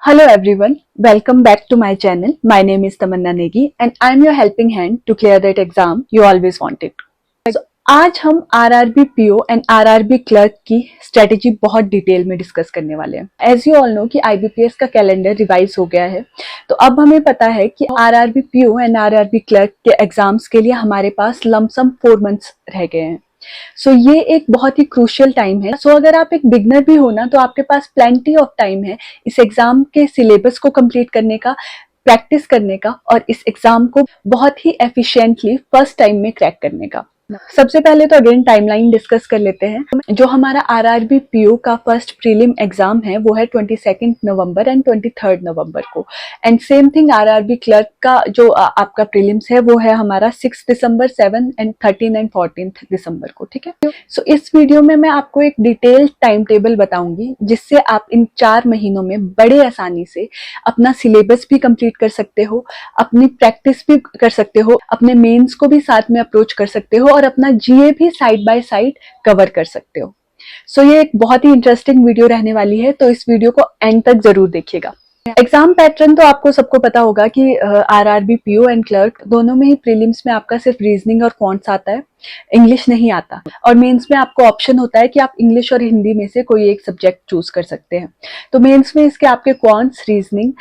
Hello everyone, welcome back to my channel. My name is Tamanna Negi and I am your helping hand to clear that exam you always wanted. So, आज हम RRB PO and RRB clerk की strategy बहुत detail में discuss करने वाले हैं। As you all know कि IBPS का कैलेंडर रिवाइज हो गया है, तो अब हमें पता है कि RRB PO and RRB clerk के एग्जाम्स के लिए हमारे पास लमसम 4 मंथ्स रह गए हैं। ये एक बहुत ही क्रूशियल टाइम है। अगर आप एक बिगनर भी हो ना, तो आपके पास प्लेंटी ऑफ टाइम है इस एग्जाम के सिलेबस को कंप्लीट करने का, प्रैक्टिस करने का और इस एग्जाम को बहुत ही एफिशिएंटली फर्स्ट टाइम में क्रैक करने का। सबसे पहले तो अगेन टाइमलाइन डिस्कस कर लेते हैं। जो हमारा आरआरबी पीओ का फर्स्ट प्रीलिम एग्जाम है वो है 22 नवंबर एंड 23 नवंबर को, and same thing RRB clerk का जो आपका प्रीलिम्स है वो है हमारा 6 दिसंबर, 7 एंड 13 एंड 14 दिसंबर को। ठीक है, इस वीडियो में मैं आपको एक डिटेल टाइम टेबल बताऊंगी जिससे आप इन 4 महीनों में बड़े आसानी से अपना सिलेबस भी कंप्लीट कर सकते हो, अपनी प्रैक्टिस भी कर सकते हो, अपने मेंस को भी साथ में अप्रोच कर सकते हो और अपना जीए भी साइड बाय साइड कवर कर सकते हो। ये एक बहुत ही इंटरेस्टिंग वीडियो रहने वाली है, तो इस वीडियो को एंड तक जरूर देखिएगा। एग्जाम पैटर्न तो आपको सबको पता होगा कि आरआरबी पीओ एंड क्लर्क दोनों में ही प्रीलिम्स में आपका सिर्फ रीजनिंग और क्वांट्स आता है, इंग्लिश नहीं आता, और मेंस में आपको ऑप्शन होता है कि आप इंग्लिश और हिंदी में से कोई एक सब्जेक्ट चूज कर सकते हैं। तो मेंस में इसके आपके क्वांट्स, रीजनिंग,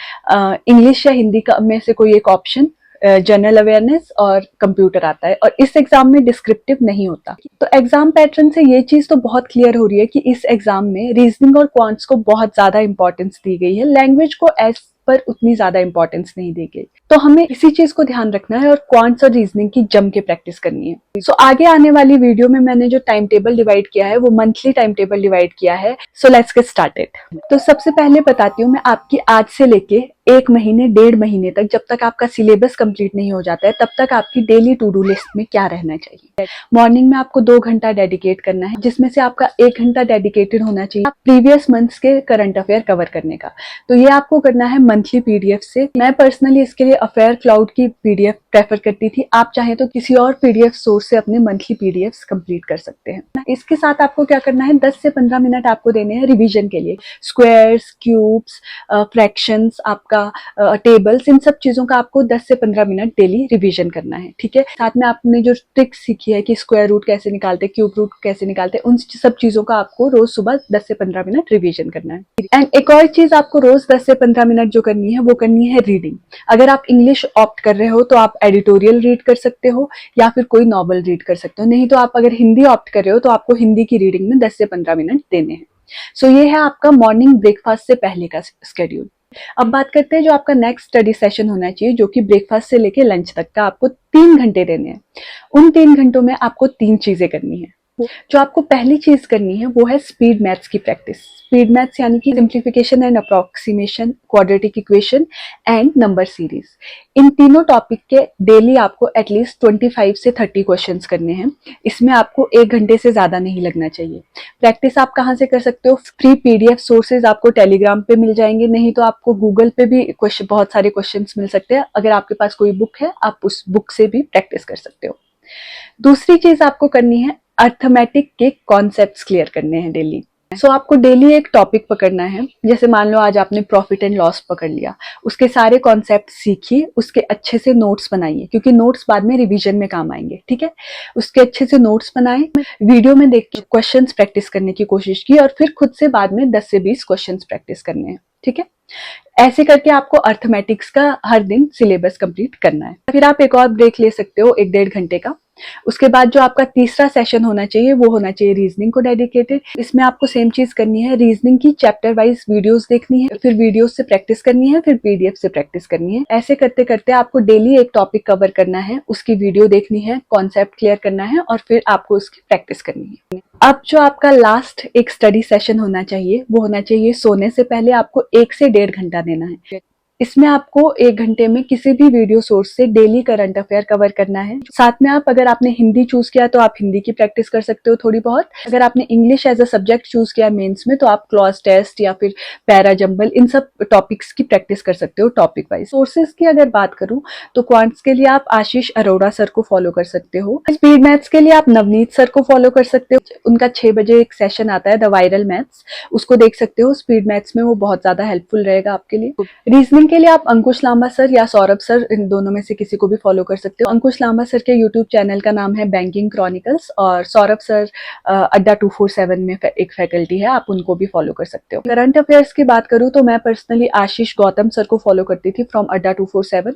इंग्लिश या हिंदी का में से कोई एक ऑप्शन, जनरल अवेयरनेस और कंप्यूटर आता है, और इस एग्जाम में डिस्क्रिप्टिव नहीं होता। तो एग्जाम पैटर्न से ये चीज तो बहुत क्लियर हो रही है कि इस एग्जाम में रीजनिंग और क्वांट्स को बहुत ज्यादा इंपॉर्टेंस दी गई है, लैंग्वेज को एज पर उतनी ज्यादा इंपॉर्टेंस नहीं दी गई। तो हमें इसी चीज को ध्यान रखना है और क्वांट्स और रीजनिंग की जम के प्रैक्टिस करनी है। आगे आने वाली वीडियो में मैंने जो टाइम टेबल डिवाइड किया है वो मंथली टाइम टेबल डिवाइड किया है। Let's get started. तो सबसे पहले बताती हूँ मैं आपकी आज से लेके 1 महीने 1.5 महीने तक, जब तक आपका सिलेबस कंप्लीट नहीं हो जाता है तब तक आपकी डेली टू डू लिस्ट में क्या रहना चाहिए। मॉर्निंग में आपको 2 घंटा डेडिकेट करना है, जिसमें से आपका 1 घंटा डेडिकेटेड होना चाहिए प्रीवियस मंथ्स के करंट अफेयर कवर करने का। तो ये आपको करना है मंथली पीडीएफ से। मैं पर्सनली इसके लिए अफेयर क्लाउड की पीडीएफ प्रेफर करती थी, आप चाहे तो किसी और पीडीएफ सोर्स से अपने मंथली पीडीएफ कंप्लीट कर सकते हैं। इसके साथ आपको क्या करना है, 10 से 15 मिनट आपको देने हैं रिवीजन के लिए। स्क्वायर्स, क्यूब्स, फ्रैक्शंस, आपका टेबल्स, इन सब चीजों का आपको 10 से 15 मिनट डेली रिवीजन करना है। ठीक है, साथ में आपने जो ट्रिक्स सीखी है कि स्क्वायर रूट कैसे निकालते, क्यूब रूट कैसे निकालते, उन सब चीजों का आपको रोज सुबह 10 से 15 मिनट रिवीजन करना है। एंड एक और चीज आपको रोज 10 से 15 मिनट जो करनी है वो करनी है रीडिंग। अगर आप इंग्लिश ऑप्ट कर रहे हो तो आप एडिटोरियल रीड कर सकते हो या फिर कोई नॉवल रीड कर सकते हो, नहीं तो आप अगर हिंदी ऑप्ट कर रहे हो तो आपको हिंदी की रीडिंग में 10 से 15 मिनट देने हैं। ये है आपका मॉर्निंग ब्रेकफास्ट से पहले का स्केड्यूल। अब बात करते हैं जो आपका नेक्स्ट स्टडी सेशन होना चाहिए, जो कि ब्रेकफास्ट से लेके लंच तक का आपको 3 घंटे देने हैं। उन 3 घंटों में आपको 3 चीजें करनी है। जो आपको पहली चीज करनी है वो है स्पीड मैथ्स की प्रैक्टिस। स्पीड मैथ्स यानी कि simplification and approximation, quadratic equation and number series. इन तीनों टॉपिक के डेली आपको एटलीस्ट 25 से 30 क्वेश्चंस करने हैं। इसमें आपको 1 घंटे से ज्यादा नहीं लगना चाहिए। प्रैक्टिस आप कहाँ से कर सकते हो, फ्री पीडीएफ सोर्सेज आपको टेलीग्राम पे मिल जाएंगे, नहीं तो आपको गूगल पे भी बहुत सारे क्वेश्चंस मिल सकते हैं। अगर आपके पास कोई बुक है आप उस बुक से भी प्रैक्टिस कर सकते हो। दूसरी चीज आपको करनी है, अर्थमेटिक के कॉन्सेप्ट्स क्लियर करने हैं डेली। आपको डेली एक टॉपिक पकड़ना है। जैसे मान लो आज आपने प्रॉफिट एंड लॉस पकड़ लिया, उसके सारे कॉन्सेप्ट सीखिए, उसके अच्छे से नोट्स बनाइए, क्योंकि नोट्स बाद में रिवीजन में काम आएंगे। ठीक है, उसके अच्छे से नोट्स बनाए, वीडियो में देख के क्वेश्चंस प्रैक्टिस करने की कोशिश की और फिर खुद से बाद में 10 से 20 क्वेश्चंस प्रैक्टिस करने हैं। ठीक है, ऐसे करके आपको अर्थमेटिक्स का हर दिन सिलेबस कंप्लीट करना है। फिर आप एक और ब्रेक ले सकते हो 1-1.5 घंटे का। उसके बाद जो आपका तीसरा सेशन होना चाहिए वो होना चाहिए रीजनिंग को डेडिकेटेड। इसमें आपको सेम चीज करनी है, रीजनिंग की चैप्टर वाइज वीडियोस देखनी है, फिर वीडियोस से प्रैक्टिस करनी है, फिर पीडीएफ से प्रैक्टिस करनी है। ऐसे करते करते आपको डेली एक टॉपिक कवर करना है, उसकी वीडियो देखनी है, कॉन्सेप्ट क्लियर करना है और फिर आपको उसकी प्रैक्टिस करनी है। अब जो आपका लास्ट एक स्टडी सेशन होना चाहिए वो होना चाहिए सोने से पहले आपको 1 से 1.5 घंटा देना है। इसमें आपको 1 घंटे में किसी भी वीडियो सोर्स से डेली करंट अफेयर कवर करना है। साथ में अगर आपने हिंदी चूज किया तो आप हिंदी की प्रैक्टिस कर सकते हो थोड़ी बहुत। अगर आपने English as a subject choose किया मेंस में तो आप क्लॉज टेस्ट या फिर पैरा जंबल इन सब टॉपिक्स की प्रैक्टिस कर सकते हो टॉपिक वाइज। सोर्सेज की अगर बात करूं तो क्वांट्स के लिए आप आशीष अरोड़ा सर को फॉलो कर सकते हो। स्पीड मैथ्स के लिए आप नवनीत सर को फॉलो कर सकते हो। उनका 6 बजे एक सेशन आता है द वायरल मैथ्स, उसको देख सकते हो। स्पीड मैथ्स में वो बहुत ज्यादा हेल्पफुल रहेगा आपके लिए। रीजनिंग के लिए आप अंकुश लांबा सर या सौरभ सर, इन दोनों में से किसी को भी फॉलो कर सकते हो। अंकुश लांबा सर के यूट्यूब चैनल का नाम है बैंकिंग क्रॉनिकल्स और सौरभ सर अड्डा 247 में एक फैकल्टी है, आप उनको भी फॉलो कर सकते हो। करंट अफेयर्स की बात करूं तो मैं पर्सनली आशीष गौतम सर को फॉलो करती थी फ्रॉम अड्डा 247।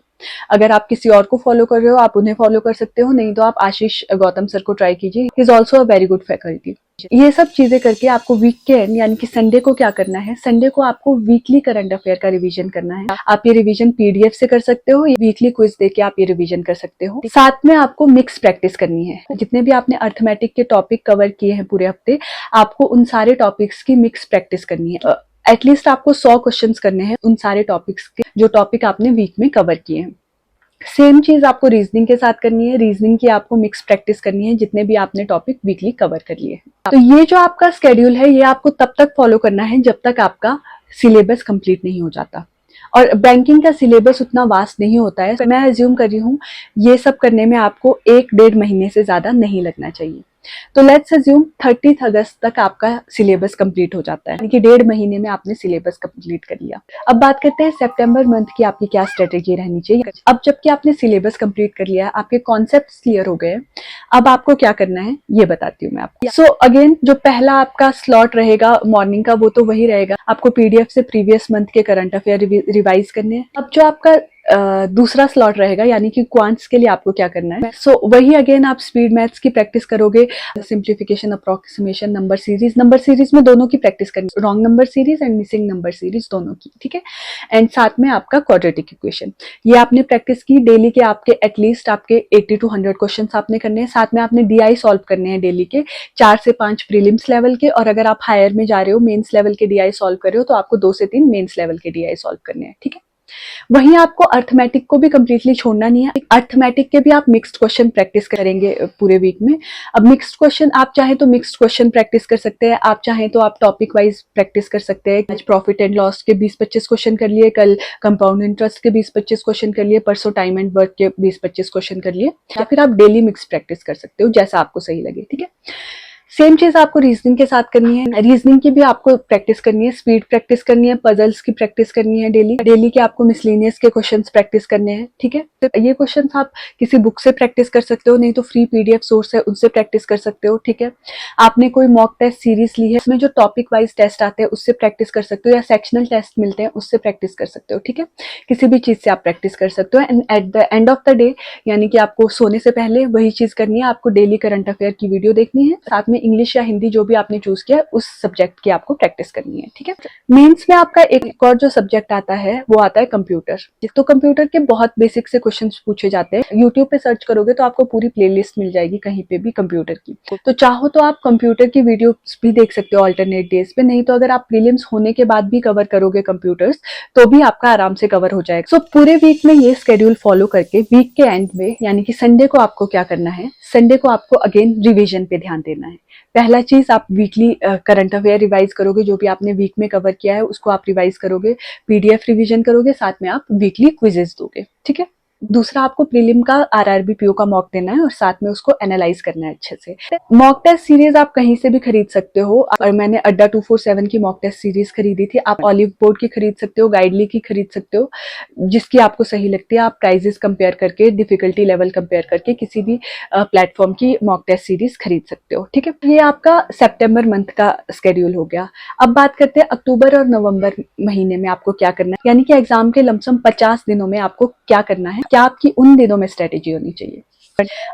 अगर आप किसी और को फॉलो कर रहे हो आप उन्हें फॉलो कर सकते हो, नहीं तो आप आशीष गौतम सर को ट्राई कीजिए। He is also a very good faculty. ये सब चीजें करके आपको वीक के एंड यानी कि संडे को क्या करना है, संडे को आपको वीकली करंट अफेयर का रिवीजन करना है। आप ये रिवीजन पीडीएफ से कर सकते हो, वीकली क्विज देके आप ये रिवीजन कर सकते हो। साथ में आपको मिक्स प्रैक्टिस करनी है। जितने भी आपने अर्थमेटिक के टॉपिक कवर किए हैं पूरे हफ्ते, आपको उन सारे टॉपिक्स की मिक्स प्रैक्टिस करनी है। एटलीस्ट आपको 100 क्वेश्चंस करने हैं उन सारे टॉपिक्स के जो टॉपिक आपने वीक में कवर किए हैं। सेम चीज आपको रीजनिंग के साथ करनी है। रीजनिंग की आपको मिक्स प्रैक्टिस करनी है जितने भी आपने टॉपिक वीकली कवर कर लिए हैं। तो ये जो आपका स्केड्यूल है ये आपको तब तक फॉलो करना है जब तक आपका सिलेबस कंप्लीट नहीं हो जाता। और बैंकिंग का सिलेबस उतना वास्ट नहीं होता है, मैं अज्यूम कर रही हूँ ये सब करने में आपको 1-1.5 महीने से ज्यादा नहीं लगना चाहिए। तो लेट्स अज्यूम 30 अगस्त तक आपका सिलेबस कंप्लीट हो जाता है, यानी कि 1.5 महीने में आपने सिलेबस कंप्लीट कर लिया। अब बात करते हैं सितंबर मंथ की आपकी क्या स्ट्रेटेजी रहनी चाहिए। अब जबकि आपने सिलेबस कंप्लीट कर लिया है, आपके कॉन्सेप्ट्स क्लियर हो गए, अब आपको क्या करना है ये बताती हूँ मैं आपको। सो अगेन जो पहला आपका स्लॉट रहेगा मॉर्निंग का वो तो वही रहेगा, आपको पीडीएफ से प्रीवियस मंथ के करंट अफेयर रिवाइज करने हैं। अब जो आपका दूसरा स्लॉट रहेगा यानी कि क्वांट्स के लिए आपको क्या करना है, सो वही अगेन आप स्पीड मैथ्स की प्रैक्टिस करोगे, सिंप्लीफिकेशन, अप्रोक्सीमेशन, नंबर सीरीज में दोनों की प्रैक्टिस करनी, wrong number series and missing number series दोनों की, ठीक है। एंड साथ में आपका क्वाड्रेटिक इक्वेशन, ये आपने प्रैक्टिस की। डेली के आपके एटलीस्ट आपके 80 to 100 क्वेश्चन आपने करने हैं। साथ में आपने डीआई सॉल्व करने हैं डेली के 4 से 5 प्रीलिम्स लेवल के, और अगर आप हायर में जा रहे हो मेंस लेवल के डीआई सॉल्व कर रहे हो तो आपको 2 से 3 मेंस लेवल के डीआई सॉल्व करने हैं, ठीक है। वहीं आपको अर्थमेटिक को भी कंप्लीटली छोड़ना नहीं है। अर्थमेटिक के भी आप मिक्स्ड क्वेश्चन प्रैक्टिस करेंगे पूरे वीक में। अब मिक्स्ड क्वेश्चन आप चाहे तो मिक्स्ड क्वेश्चन प्रैक्टिस कर सकते हैं, आप चाहे तो आप टॉपिक वाइज प्रैक्टिस कर सकते हैं। आज प्रॉफिट एंड लॉस के 20-25 क्वेश्चन कर लिए, कल कंपाउंड इंटरेस्ट के 20-25 क्वेश्चन कर लिए, परसों टाइम एंड वर्क के 20-25 क्वेश्चन कर लिए, या फिर आप डेली मिक्स प्रैक्टिस कर सकते हो जैसा आपको सही लगे, ठीक है। सेम चीज आपको रीजनिंग के साथ करनी है। रीजनिंग की भी आपको प्रैक्टिस करनी है, स्पीड प्रैक्टिस करनी है, पजल्स की प्रैक्टिस करनी है डेली के आपको मिसलेनियस के क्वेश्चंस प्रैक्टिस करने हैं, ठीक है। तो ये क्वेश्चंस आप किसी बुक से प्रैक्टिस कर सकते हो, नहीं तो फ्री पीडीएफ सोर्स है उनसे प्रैक्टिस कर सकते हो, ठीक है। आपने कोई मॉक टेस्ट सीरीज ली है, इसमें जो टॉपिक वाइज टेस्ट आते हैं उससे प्रैक्टिस कर सकते हो, या सेक्शनल टेस्ट मिलते हैं उससे प्रैक्टिस कर सकते हो, ठीक है। किसी भी चीज से आप प्रैक्टिस कर सकते हो। And at the end of the day यानी कि आपको सोने से पहले वही चीज करनी है, आपको डेली करंट अफेयर की वीडियो देखनी है, साथ में इंग्लिश या हिंदी जो भी आपने चूज किया उस सब्जेक्ट की आपको प्रैक्टिस करनी है, ठीक है। मेंस में आपका एक और जो सब्जेक्ट आता है वो आता है कंप्यूटर। तो कंप्यूटर के बहुत बेसिक से क्वेश्चंस पूछे जाते हैं। यूट्यूब पे सर्च करोगे तो आपको पूरी प्लेलिस्ट मिल जाएगी कहीं पे भी कंप्यूटर की, तो चाहो तो आप कंप्यूटर की वीडियो भी देख सकते हो ऑल्टरनेट डेज पे, नहीं तो अगर आप प्रीलिम्स होने के बाद भी कवर करोगे कंप्यूटर्स तो भी आपका आराम से कवर हो जाएगा। सो पूरे वीक में ये स्केड्यूल फॉलो करके वीक के एंड में यानी कि संडे को आपको क्या करना है, संडे को आपको अगेन रिविजन पे ध्यान देना है। पहला चीज आप वीकली करंट अफेयर रिवाइज करोगे, जो भी आपने वीक में कवर किया है उसको आप रिवाइज करोगे, पीडीएफ रिवीजन करोगे, साथ में आप वीकली क्विजेस दोगे, ठीक है। दूसरा आपको प्रीलिम का आरआरबी पीओ का मॉक देना है और साथ में उसको एनालाइज करना है अच्छे से। मॉक टेस्ट सीरीज आप कहीं से भी खरीद सकते हो, और मैंने अड्डा 247 की मॉक टेस्ट सीरीज खरीदी थी। आप ऑलिव बोर्ड की खरीद सकते हो, गाइडली की खरीद सकते हो, जिसकी आपको सही लगती है। आप प्राइजेस कंपेयर करके, डिफिकल्टी लेवल कंपेयर करके किसी भी प्लेटफॉर्म की मॉक टेस्ट सीरीज खरीद सकते हो, ठीक है। ये आपका सितंबर मंथ का स्केड्यूल हो गया। अब बात करते हैं अक्टूबर और नवंबर महीने में आपको क्या करना है, यानी कि एग्जाम के लमसम 50 दिनों में आपको क्या करना है, क्या आपकी उन दिनों में स्ट्रेटेजी होनी चाहिए।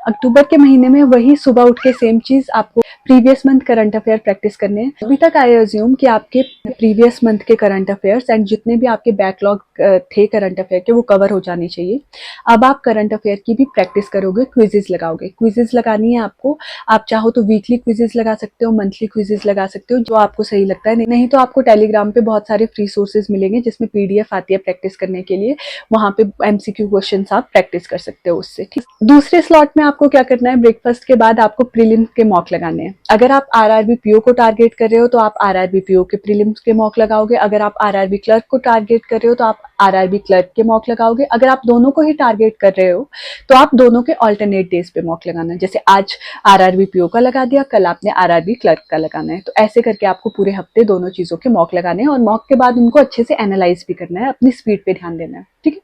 अक्टूबर के महीने में वही सुबह उठ के सेम चीज आपको previous month current affair practice करने हैं। अभी तक आई अज्यूम कि आपके प्रीवियस मंथ के करंट अफेयर्स एंड जितने भी आपके बैकलॉग थे करंट अफेयर के वो कवर हो जाने चाहिए। अब आप करंट अफेयर की भी प्रैक्टिस करोगे, क्विजेस लगाओगे। क्विजेस लगानी है आपको, आप चाहो तो वीकली क्विजेस लगा सकते हो, मंथली क्विजेस लगा सकते हो, जो आपको सही लगता है। नहीं तो आपको टेलीग्राम पे बहुत सारे फ्री सोर्सेज मिलेंगे जिसमें पीडीएफ आती है प्रैक्टिस करने के लिए, वहां पे एमसीक्यू क्वेश्चंस आप प्रैक्टिस कर सकते हो उससे। ठीक, दूसरे स्लॉट में आपको क्या करना है, ब्रेकफास्ट के बाद आपको प्रीलिम्स के मॉक लगाने हैं। अगर आप आरआरबी पीओ को टारगेट कर रहे हो तो आप आरआरबी पीओ के प्रीलिम्स के मॉक लगाओगे। अगर आप आरआरबी क्लर्क को टारगेट कर रहे हो तो आप आरआरबी क्लर्क के मॉक लगाओगे। अगर आप दोनों को ही टारगेट कर रहे हो तो आप दोनों के ऑल्टरनेट डेज पे मॉक लगाना है। जैसे आज आरआरबी पीओ का लगा दिया, कल आपने आरआरबी क्लर्क का लगाना है। तो ऐसे करके आपको पूरे हफ्ते दोनों चीजों के मॉक लगाने हैं और मॉक के बाद उनको अच्छे से एनालाइज भी करना है, अपनी स्पीड पे ध्यान देना है। ठीक है,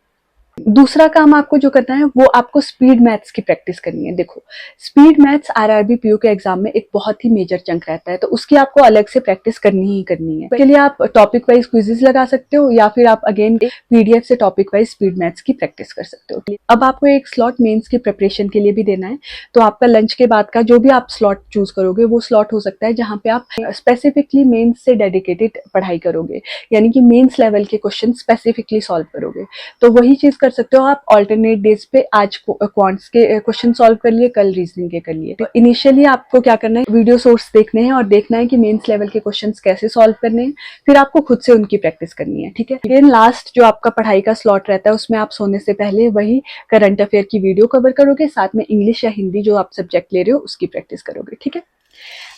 दूसरा काम आपको जो करना है वो आपको स्पीड मैथ्स की प्रैक्टिस करनी है। देखो, स्पीड मैथ्स आरआरबी पीओ के एग्जाम में एक बहुत ही मेजर चंक रहता है, तो उसकी आपको अलग से प्रैक्टिस करनी ही करनी है। इसके लिए आप टॉपिक वाइज क्विजेस लगा सकते हो या फिर आप अगेन पीडीएफ से टॉपिक वाइज स्पीड मैथ्स की प्रैक्टिस कर सकते हो। अब आपको एक स्लॉट मेंस की प्रिपरेशन के लिए भी देना है, तो आपका लंच के बाद का जो भी आप स्लॉट चूज करोगे वो स्लॉट हो सकता है जहां पे आप स्पेसिफिकली मेंस से डेडिकेटेड पढ़ाई करोगे, यानी कि मेंस लेवल के क्वेश्चन स्पेसिफिकली सॉल्व करोगे। तो वही चीज कर सकते हो आप ऑल्टरनेट डेज पे। आज क्वांट्स के क्वेश्चन सॉल्व कर लिए, कल रीजनिंग के कर लिए। तो इनिशियली आपको क्या करना है, वीडियो सोर्स देखने हैं और देखना है कि मेंस लेवल के क्वेश्चंस कैसे सॉल्व करने हैं, फिर आपको खुद से उनकी प्रैक्टिस करनी है। ठीक है, फिर लास्ट जो आपका पढ़ाई का स्लॉट रहता है उसमें आप सोने से पहले वही करंट अफेयर की वीडियो कवर करोगे, साथ में इंग्लिश या हिंदी जो आप सब्जेक्ट ले रहे हो उसकी प्रैक्टिस करोगे। ठीक है,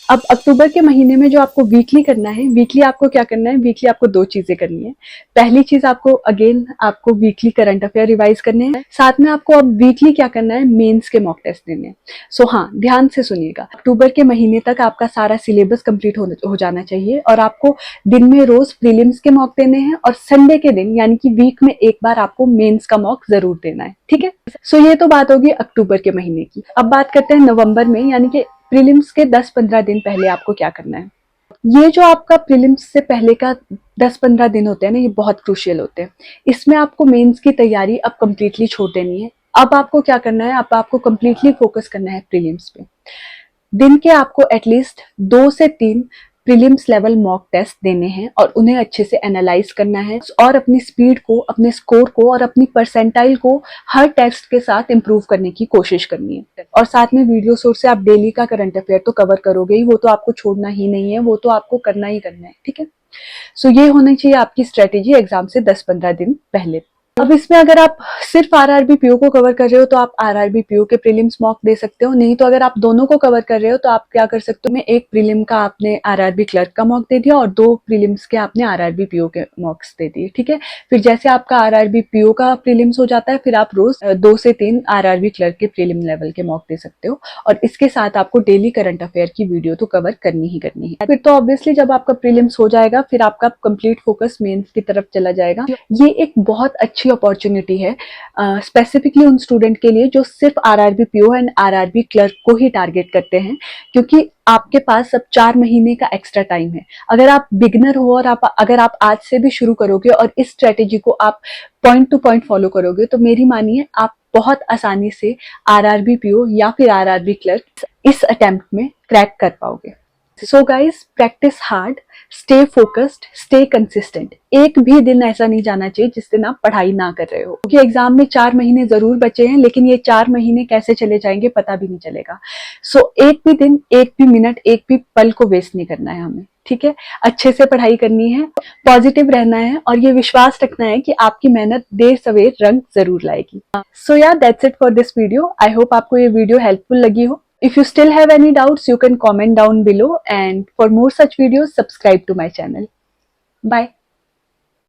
अब अक्टूबर के महीने में जो आपको वीकली करना है, वीकली आपको क्या करना है, वीकली आपको दो चीजें करनी है। पहली चीज आपको वीकली करंट अफेयर रिवाइज करने हैं, साथ में आपको अब वीकली क्या करना है, मेंस के मॉक टेस्ट देने हैं। सो हाँ, ध्यान से सुनिएगा, अक्टूबर के महीने तक आपका सारा सिलेबस कंप्लीट हो जाना चाहिए और आपको दिन में रोज प्रीलिम्स के मॉक देने हैं और संडे के दिन यानी कि वीक में एक बार आपको मेंस का मॉक जरूर देना है। ठीक है, सो ये तो बात होगी अक्टूबर के महीने की। अब बात करते हैं नवंबर में, यानी कि प्रीलिम्स के 10-15 दिन पहले आपको क्या करना है। ये जो आपका प्रीलिम्स से पहले का 10-15 दिन होते हैं ना, ये बहुत क्रूशियल होते हैं। इसमें आपको मेंस की तैयारी अब कंप्लीटली छोड़ देनी है। अब आपको क्या करना है, अब आपको कंप्लीटली फोकस करना है प्रीलिम्स पे। दिन के आपको एटलीस्ट 2 से 3 प्रीलिम्स लेवल मॉक टेस्ट देने हैं और उन्हें अच्छे से एनालाइज करना है और अपनी स्पीड को, अपने स्कोर को और अपनी परसेंटाइल को हर टेस्ट के साथ इंप्रूव करने की कोशिश करनी है। और साथ में वीडियो सोर्स से आप डेली का करंट अफेयर तो कवर करोगे ही, वो तो आपको छोड़ना ही नहीं है, वो तो आपको करना ही करना है। ठीक है, सो ये होनी चाहिए आपकी स्ट्रेटेजी एग्जाम से 10-15 दिन पहले। अब इसमें अगर आप सिर्फ आरआरबी पीओ को कवर कर रहे हो तो आप आरआरबी पीओ के प्रीलिम्स मॉक दे सकते हो। नहीं तो अगर आप दोनों को कवर कर रहे हो तो आप क्या कर सकते हो, में एक प्रीलिम का आपने आरआरबी क्लर्क का मॉक दे दिया और 2 प्रीलिम्स के आपने आरआरबी पीओ के मॉक्स दे दिए। ठीक है, फिर जैसे आपका आरआरबी पीओ का प्रीलिम्स हो जाता है, फिर आप रोज 2 से 3 आरआरबी क्लर्क के प्रीलिम लेवल के मॉक दे सकते हो और इसके साथ आपको डेली करंट अफेयर की वीडियो तो कवर करनी ही करनी है। फिर तो ऑब्वियसली जब आपका प्रीलिम्स हो जाएगा फिर आपका कंप्लीट फोकस मेंस की तरफ चला जाएगा। ये एक बहुत अच्छी अपॉर्चुनिटी है स्पेसिफिकली उन स्टूडेंट के लिए जो सिर्फ RRB PO and RRB clerk को ही टारगेट करते हैं, क्योंकि आपके पास अब 4 महीने का एक्स्ट्रा टाइम है। अगर आप बिगनर हो और अगर आप आज से भी शुरू करोगे और इस स्ट्रेटेजी को आप पॉइंट टू पॉइंट फॉलो करोगे तो मेरी मानिए आप बहुत आसानी से आरआरबी पीओ या फिर आरआरबी क्लर्क इस अटेम्प्ट में क्रैक कर पाओगे। So guys, practice hard, stay focused, stay consistent. एक भी दिन ऐसा नहीं जाना चाहिए जिस दिन आप पढ़ाई ना कर रहे हो, क्योंकि एग्जाम में 4 महीने जरूर बचे हैं लेकिन ये 4 महीने कैसे चले जाएंगे पता भी नहीं चलेगा। सो एक भी दिन, एक भी मिनट, एक भी पल को वेस्ट नहीं करना है हमें। ठीक है, अच्छे से पढ़ाई करनी है, पॉजिटिव रहना है और ये विश्वास रखना है कि आपकी मेहनत देर सवेर रंग जरूर लाएगी। सो या that's it for this video. I hope आपको ये वीडियो हेल्पफुल लगी हो। If you still have any doubts, you can comment down below, and for more such videos, subscribe to my channel. Bye.